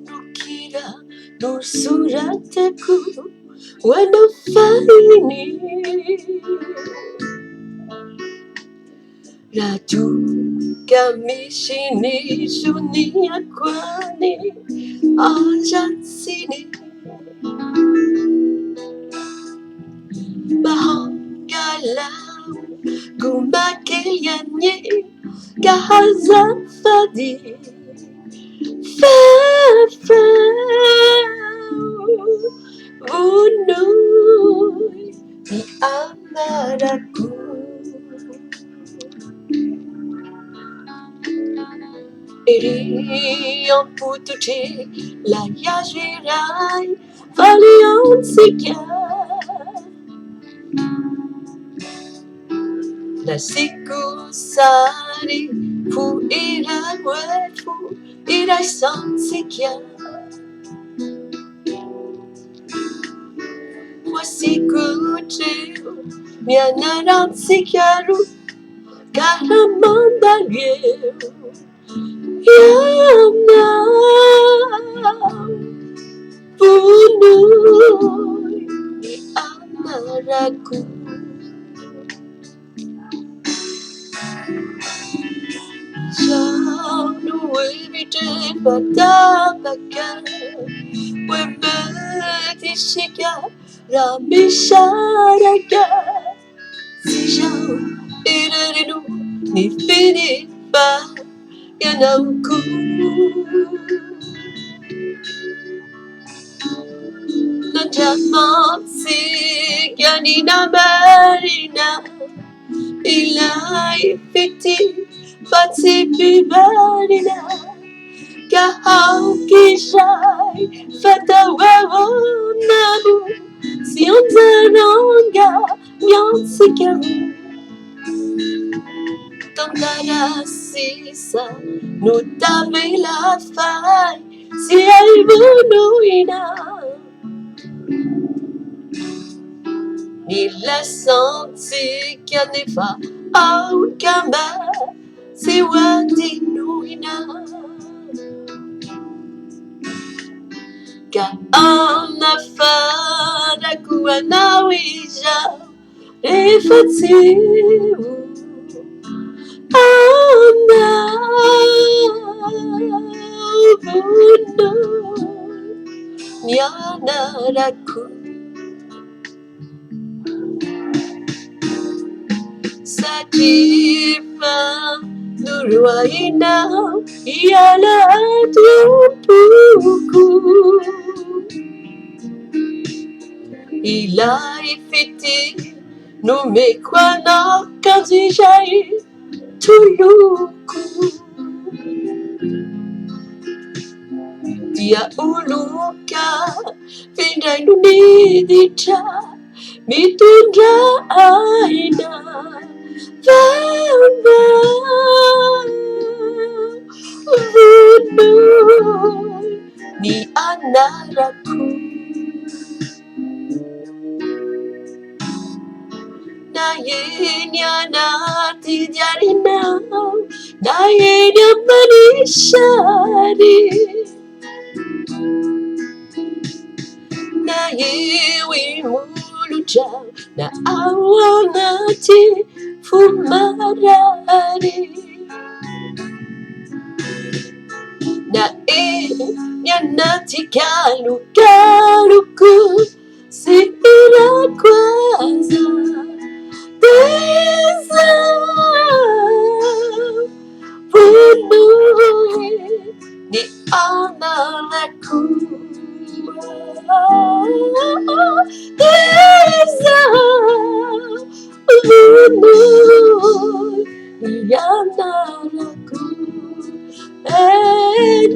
nukira nusurateku wanafaini ratu kamishini dunia kwani ajansini bahongalau gumakilyanyi kahazafadi unui ni amaraku irion pututi la yajirai valion sikia la siku sari fu ira wetu ira son sikia wasikutu mianaran sikiaru karamanda lieu Yana bunui ni amaraku Jauh wibite patapaka Wembeti shika ramisharaka Sijau irerinu ni fini pa yanauku Nanjamasi yanina marina Ilai fiti fati pibarina Kahau kishai fata wewo namu Sionzanonga myansikaru Tantara sisa nutavela fai Si aibunuina Nila santi kanifa au kamba Si wadinuina Ka anafada kuanawija Refatiu Ana Bundo Nyanaraku Sajifa Nuruaina Iala Tupuku Ilai fiti Numekwana Kazijai Tuluku Dia uluka Vindai nunidita Mitundra aina Vamba Vunui Ni anaraku Nayenya nati jarina Nayenya manishari Nayewi muluja Na awanati fumarari Nayenya nati kaluku Sira kwaza Desa Bunui Ni anaraku Desa Bunui Ni anaraku Anyway